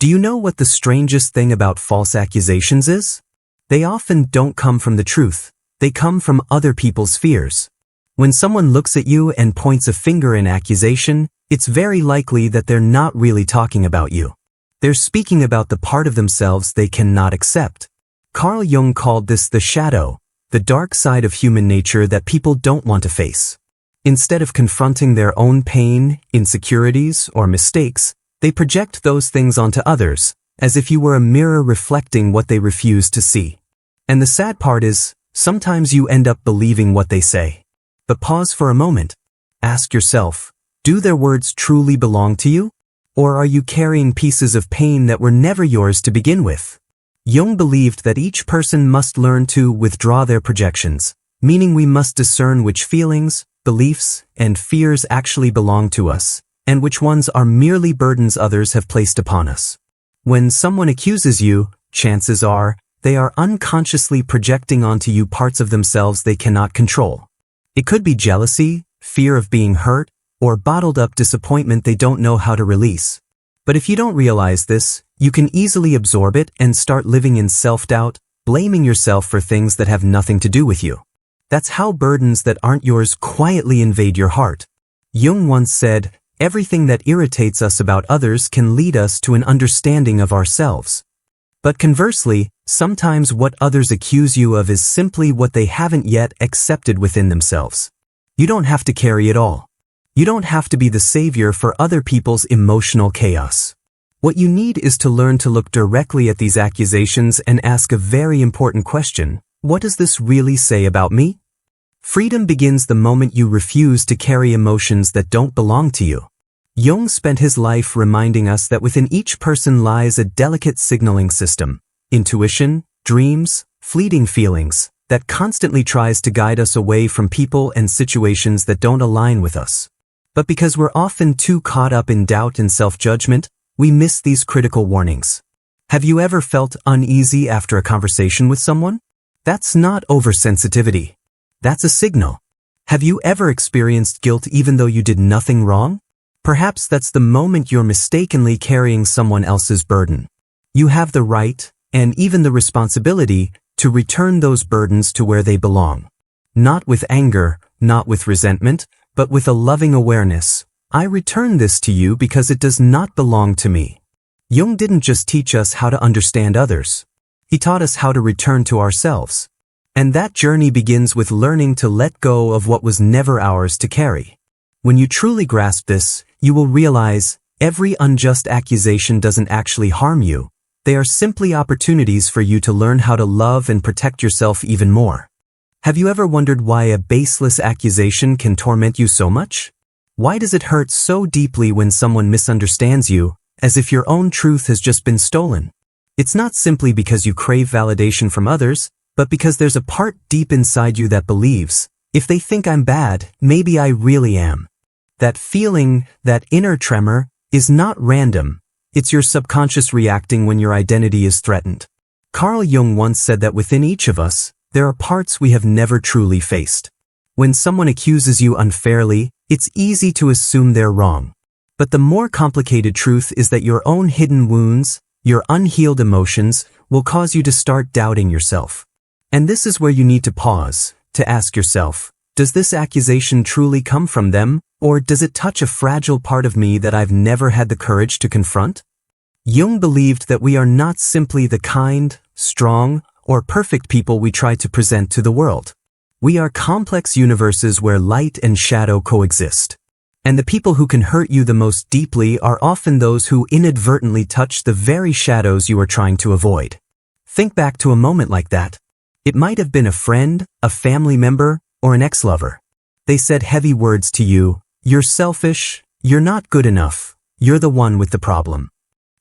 Do you know what the strangest thing about false accusations is? They often don't come from the truth. They come from other people's fears. When someone looks at you and points a finger in accusation, it's very likely that they're not really talking about you. They're speaking about the part of themselves they cannot accept. Carl Jung called this the shadow, the dark side of human nature that people don't want to face. Instead of confronting their own pain, insecurities, or mistakes, they project those things onto others, as if you were a mirror reflecting what they refuse to see. And the sad part is, sometimes you end up believing what they say. But pause for a moment. Ask yourself, do their words truly belong to you? Or are you carrying pieces of pain that were never yours to begin with? Jung believed that each person must learn to withdraw their projections, meaning we must discern which feelings, beliefs, and fears actually belong to us, and which ones are merely burdens others have placed upon us. When someone accuses you, chances are, they are unconsciously projecting onto you parts of themselves they cannot control. It could be jealousy, fear of being hurt, or bottled up disappointment they don't know how to release. But if you don't realize this, you can easily absorb it and start living in self-doubt, blaming yourself for things that have nothing to do with you. That's how burdens that aren't yours quietly invade your heart. Jung once said, everything that irritates us about others can lead us to an understanding of ourselves. But conversely, sometimes what others accuse you of is simply what they haven't yet accepted within themselves. You don't have to carry it all. You don't have to be the savior for other people's emotional chaos. What you need is to learn to look directly at these accusations and ask a very important question. What does this really say about me? Freedom begins the moment you refuse to carry emotions that don't belong to you. Jung spent his life reminding us that within each person lies a delicate signaling system, intuition, dreams, fleeting feelings, that constantly tries to guide us away from people and situations that don't align with us. But because we're often too caught up in doubt and self-judgment, we miss these critical warnings. Have you ever felt uneasy after a conversation with someone? That's not oversensitivity. That's a signal. Have you ever experienced guilt even though you did nothing wrong? Perhaps that's the moment you're mistakenly carrying someone else's burden. You have the right, and even the responsibility, to return those burdens to where they belong. Not with anger, not with resentment, but with a loving awareness. I return this to you because it does not belong to me. Jung didn't just teach us how to understand others. He taught us how to return to ourselves. And that journey begins with learning to let go of what was never ours to carry. When you truly grasp this, you will realize every unjust accusation doesn't actually harm you. They are simply opportunities for you to learn how to love and protect yourself even more. Have you ever wondered why a baseless accusation can torment you so much? Why does it hurt so deeply when someone misunderstands you, as if your own truth has just been stolen? It's not simply because you crave validation from others, but because there's a part deep inside you that believes, if they think I'm bad, maybe I really am. That feeling, that inner tremor, is not random. It's your subconscious reacting when your identity is threatened. Carl Jung once said that within each of us, there are parts we have never truly faced. When someone accuses you unfairly, it's easy to assume they're wrong. But the more complicated truth is that your own hidden wounds, your unhealed emotions, will cause you to start doubting yourself. And this is where you need to pause, to ask yourself, does this accusation truly come from them, or does it touch a fragile part of me that I've never had the courage to confront? Jung believed that we are not simply the kind, strong, or perfect people we try to present to the world. We are complex universes where light and shadow coexist. And the people who can hurt you the most deeply are often those who inadvertently touch the very shadows you are trying to avoid. Think back to a moment like that. It might have been a friend, a family member, or an ex-lover. They said heavy words to you, you're selfish, you're not good enough, you're the one with the problem.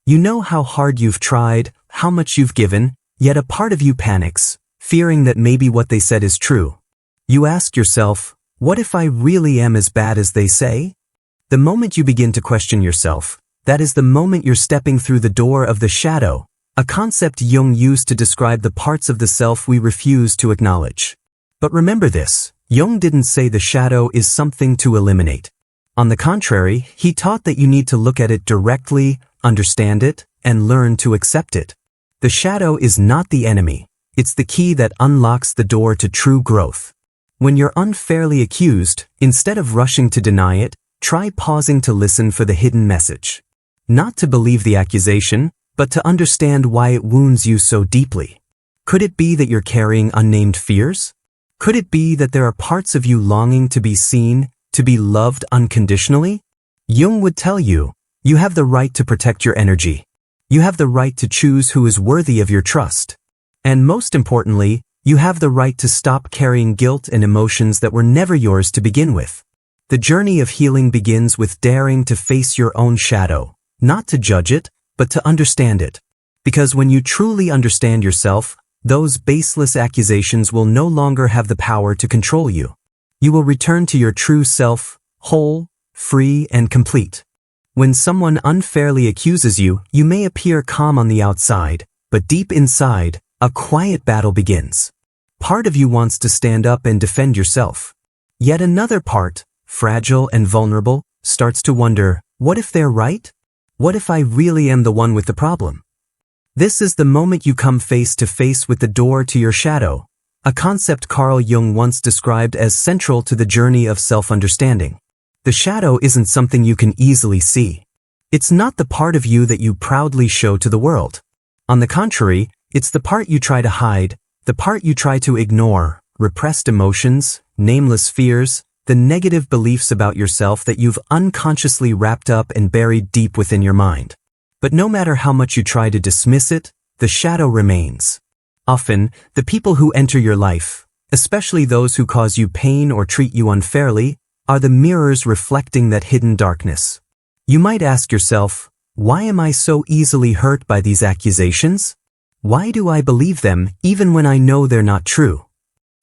You know how hard you've tried, how much you've given, yet a part of you panics, fearing that maybe what they said is true. You ask yourself, what if I really am as bad as they say? The moment you begin to question yourself, that is the moment you're stepping through the door of the shadow, a concept Jung used to describe the parts of the self we refuse to acknowledge. But remember this, Jung didn't say the shadow is something to eliminate. On the contrary, he taught that you need to look at it directly, understand it, and learn to accept it. The shadow is not the enemy. It's the key that unlocks the door to true growth. When you're unfairly accused, instead of rushing to deny it, try pausing to listen for the hidden message. Not to believe the accusation, but to understand why it wounds you so deeply. Could it be that you're carrying unnamed fears? Could it be that there are parts of you longing to be seen, to be loved unconditionally? Jung would tell you, you have the right to protect your energy. You have the right to choose who is worthy of your trust. And most importantly, you have the right to stop carrying guilt and emotions that were never yours to begin with. The journey of healing begins with daring to face your own shadow, not to judge it, but to understand it. Because when you truly understand yourself, those baseless accusations will no longer have the power to control you. You will return to your true self, whole, free, and complete. When someone unfairly accuses you, you may appear calm on the outside, but deep inside, a quiet battle begins. Part of you wants to stand up and defend yourself. Yet another part, fragile and vulnerable, starts to wonder, what if they're right? What if I really am the one with the problem? This is the moment you come face to face with the door to your shadow, a concept Carl Jung once described as central to the journey of self-understanding. The shadow isn't something you can easily see. It's not the part of you that you proudly show to the world. On the contrary, it's the part you try to hide, the part you try to ignore, repressed emotions, nameless fears, the negative beliefs about yourself that you've unconsciously wrapped up and buried deep within your mind. But no matter how much you try to dismiss it, the shadow remains. Often, the people who enter your life, especially those who cause you pain or treat you unfairly, are the mirrors reflecting that hidden darkness. You might ask yourself, why am I so easily hurt by these accusations? Why do I believe them even when I know they're not true?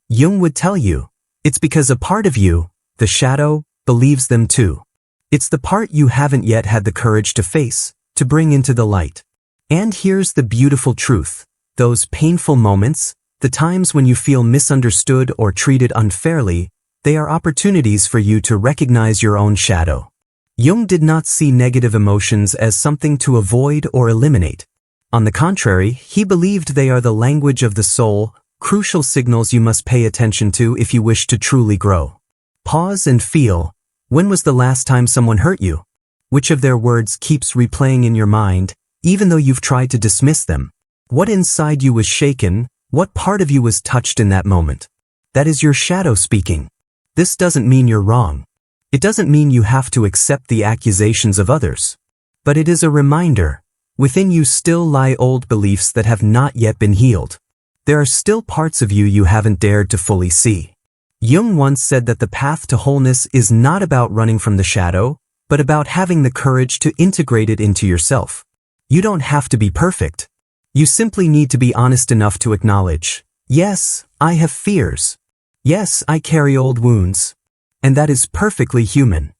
Jung would tell you, it's because a part of you, the shadow, believes them too. It's the part you haven't yet had the courage to face, to bring into the light. And here's the beautiful truth. Those painful moments, the times when you feel misunderstood or treated unfairly, they are opportunities for you to recognize your own shadow. Jung did not see negative emotions as something to avoid or eliminate. On the contrary, he believed they are the language of the soul, crucial signals you must pay attention to if you wish to truly grow. Pause and feel. When was the last time someone hurt you? Which of their words keeps replaying in your mind, even though you've tried to dismiss them? What inside you was shaken? What part of you was touched in that moment? That is your shadow speaking. This doesn't mean you're wrong. It doesn't mean you have to accept the accusations of others. But it is a reminder. Within you still lie old beliefs that have not yet been healed. There are still parts of you haven't dared to fully see. Jung once said that the path to wholeness is not about running from the shadow, but about having the courage to integrate it into yourself. You don't have to be perfect. You simply need to be honest enough to acknowledge, yes, I have fears. Yes, I carry old wounds. And that is perfectly human.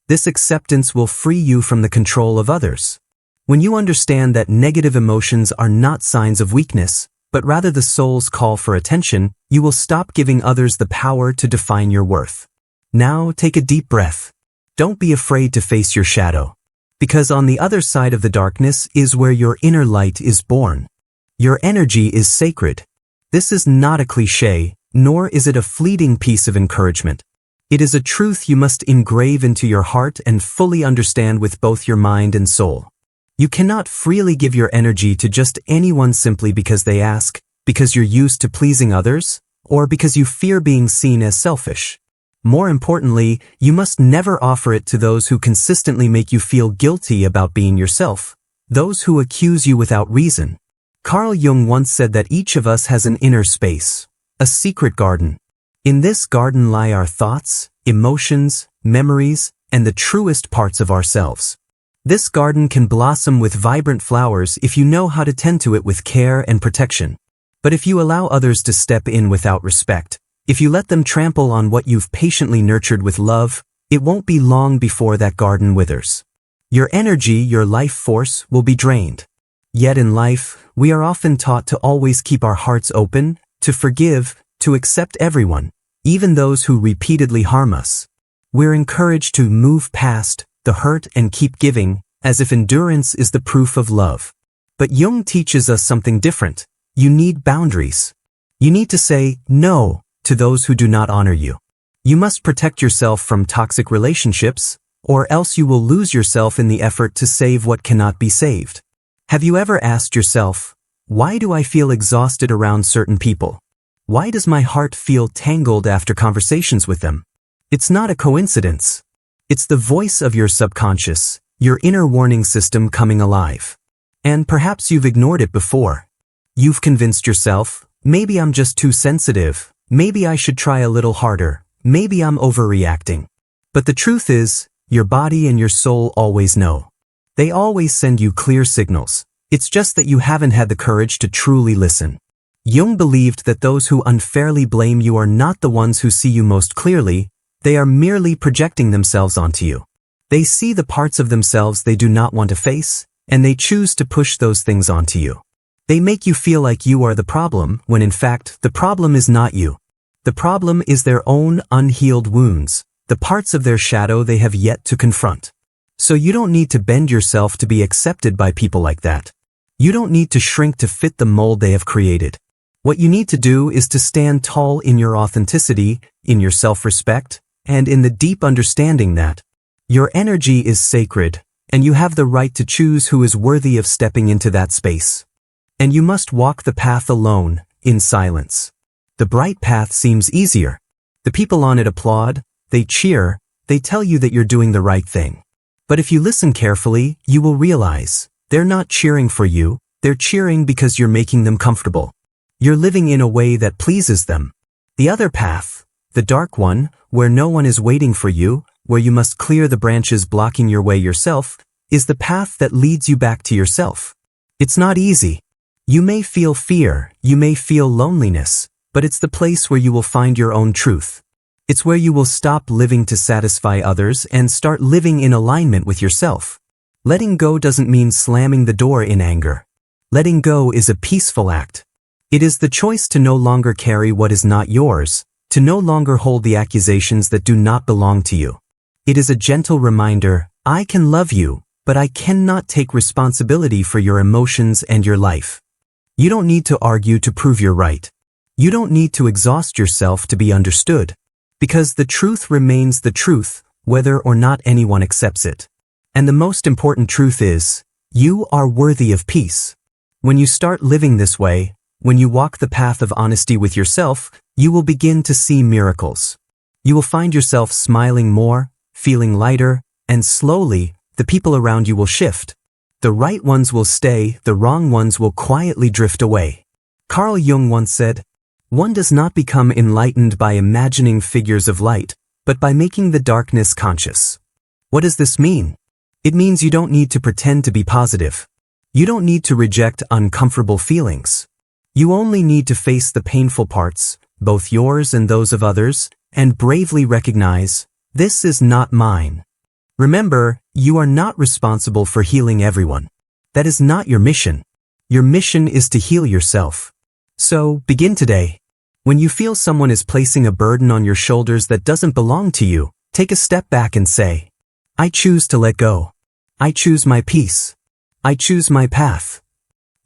This acceptance will free you from the control of others. When you understand that negative emotions are not signs of weakness, but rather the soul's call for attention, you will stop giving others the power to define your worth. Now take a deep breath. Don't be afraid to face your shadow. Because on the other side of the darkness is where your inner light is born. Your energy is sacred. This is not a cliché, nor is it a fleeting piece of encouragement. It is a truth you must engrave into your heart and fully understand with both your mind and soul. You cannot freely give your energy to just anyone simply because they ask, because you're used to pleasing others, or because you fear being seen as selfish. More importantly, you must never offer it to those who consistently make you feel guilty about being yourself, those who accuse you without reason. Carl Jung once said that each of us has an inner space, a secret garden. In this garden lie our thoughts, emotions, memories, and the truest parts of ourselves. This garden can blossom with vibrant flowers if you know how to tend to it with care and protection. But if you allow others to step in without respect, if you let them trample on what you've patiently nurtured with love, it won't be long before that garden withers. Your energy, your life force, will be drained. Yet in life, we are often taught to always keep our hearts open, to forgive, to accept everyone, even those who repeatedly harm us. We're encouraged to move past the hurt and keep giving, as if endurance is the proof of love. But Jung teaches us something different. You need boundaries. You need to say no to those who do not honor you. You must protect yourself from toxic relationships, or else you will lose yourself in the effort to save what cannot be saved. Have you ever asked yourself, why do I feel exhausted around certain people? Why does my heart feel tangled after conversations with them? It's not a coincidence. It's the voice of your subconscious, your inner warning system coming alive. And perhaps you've ignored it before. You've convinced yourself, maybe I'm just too sensitive, maybe I should try a little harder, maybe I'm overreacting. But the truth is, your body and your soul always know. They always send you clear signals. It's just that you haven't had the courage to truly listen. Jung believed that those who unfairly blame you are not the ones who see you most clearly, they are merely projecting themselves onto you. They see the parts of themselves they do not want to face, and they choose to push those things onto you. They make you feel like you are the problem, when in fact, the problem is not you. The problem is their own unhealed wounds, the parts of their shadow they have yet to confront. So you don't need to bend yourself to be accepted by people like that. You don't need to shrink to fit the mold they have created. What you need to do is to stand tall in your authenticity, in your self-respect, and in the deep understanding that your energy is sacred, and you have the right to choose who is worthy of stepping into that space. And you must walk the path alone, in silence. The bright path seems easier. The people on it applaud, they cheer, they tell you that you're doing the right thing. But if you listen carefully, you will realize, they're not cheering for you, they're cheering because you're making them comfortable. You're living in a way that pleases them. The other path, the dark one, where no one is waiting for you, where you must clear the branches blocking your way yourself, is the path that leads you back to yourself. It's not easy. You may feel fear, you may feel loneliness, but it's the place where you will find your own truth. It's where you will stop living to satisfy others and start living in alignment with yourself. Letting go doesn't mean slamming the door in anger. Letting go is a peaceful act. It is the choice to no longer carry what is not yours, to no longer hold the accusations that do not belong to you. It is a gentle reminder, I can love you, but I cannot take responsibility for your emotions and your life. You don't need to argue to prove you're right. You don't need to exhaust yourself to be understood. Because the truth remains the truth, whether or not anyone accepts it. And the most important truth is, you are worthy of peace. When you start living this way, when you walk the path of honesty with yourself, you will begin to see miracles. You will find yourself smiling more, feeling lighter, and slowly, the people around you will shift. The right ones will stay, the wrong ones will quietly drift away. Carl Jung once said, one does not become enlightened by imagining figures of light, but by making the darkness conscious. What does this mean? It means you don't need to pretend to be positive. You don't need to reject uncomfortable feelings. You only need to face the painful parts, both yours and those of others, and bravely recognize, this is not mine. Remember, you are not responsible for healing everyone. That is not your mission. Your mission is to heal yourself. So, begin today. When you feel someone is placing a burden on your shoulders that doesn't belong to you, take a step back and say, I choose to let go. I choose my peace. I choose my path.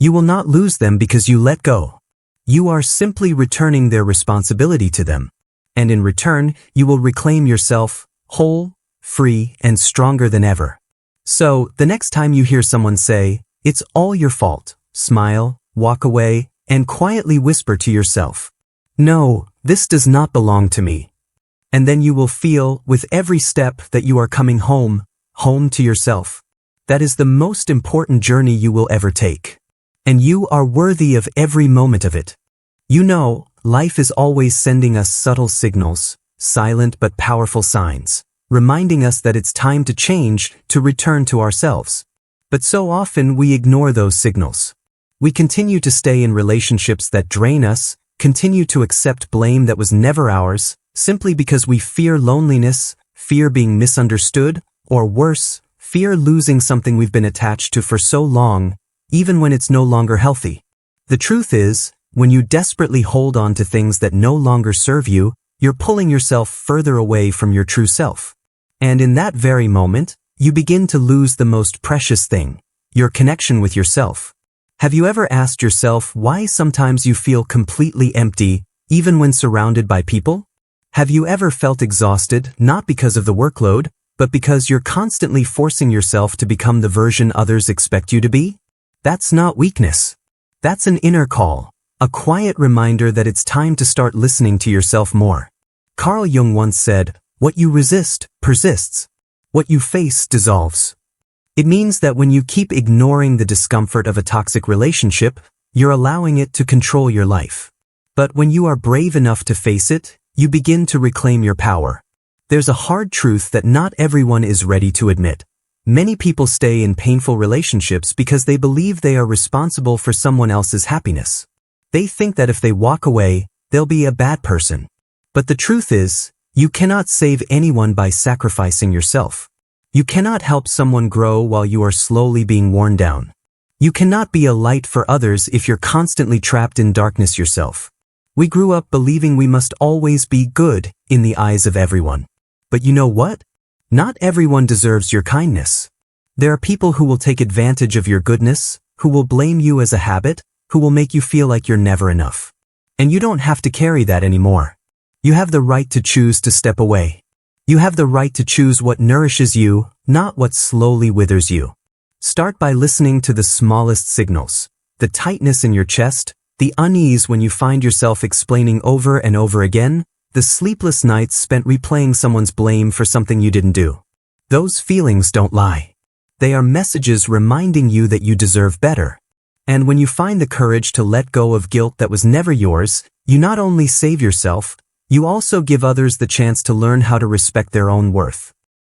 You will not lose them because you let go. You are simply returning their responsibility to them. And in return, you will reclaim yourself, whole, free, and stronger than ever. So, the next time you hear someone say, it's all your fault, smile, walk away, and quietly whisper to yourself, no, this does not belong to me. And then you will feel, with every step, that you are coming home to yourself. That is the most important journey you will ever take. And you are worthy of every moment of it. You know, life is always sending us subtle signals, silent but powerful signs, reminding us that it's time to change, to return to ourselves. But so often we ignore those signals. We continue to stay in relationships that drain us, continue to accept blame that was never ours, simply because we fear loneliness, fear being misunderstood, or worse, fear losing something we've been attached to for so long, even when it's no longer healthy. The truth is, when you desperately hold on to things that no longer serve you, you're pulling yourself further away from your true self. And in that very moment, you begin to lose the most precious thing, your connection with yourself. Have you ever asked yourself why sometimes you feel completely empty, even when surrounded by people? Have you ever felt exhausted, not because of the workload, but because you're constantly forcing yourself to become the version others expect you to be? That's not weakness. That's an inner call, a quiet reminder that it's time to start listening to yourself more. Carl Jung once said, "What you resist, persists. What you face, dissolves." It means that when you keep ignoring the discomfort of a toxic relationship, you're allowing it to control your life. But when you are brave enough to face it, you begin to reclaim your power. There's a hard truth that not everyone is ready to admit. Many people stay in painful relationships because they believe they are responsible for someone else's happiness. They think that if they walk away, they'll be a bad person. But the truth is, you cannot save anyone by sacrificing yourself. You cannot help someone grow while you are slowly being worn down. You cannot be a light for others if you're constantly trapped in darkness yourself. We grew up believing we must always be good in the eyes of everyone. But you know what? Not everyone deserves your kindness. There are people who will take advantage of your goodness, who will blame you as a habit, who will make you feel like you're never enough. And you don't have to carry that anymore. You have the right to choose to step away. You have the right to choose what nourishes you, not what slowly withers you. Start by listening to the smallest signals, the tightness in your chest, the unease when you find yourself explaining over and over again, the sleepless nights spent replaying someone's blame for something you didn't do. Those feelings don't lie. They are messages reminding you that you deserve better. And when you find the courage to let go of guilt that was never yours, you not only save yourself, you also give others the chance to learn how to respect their own worth.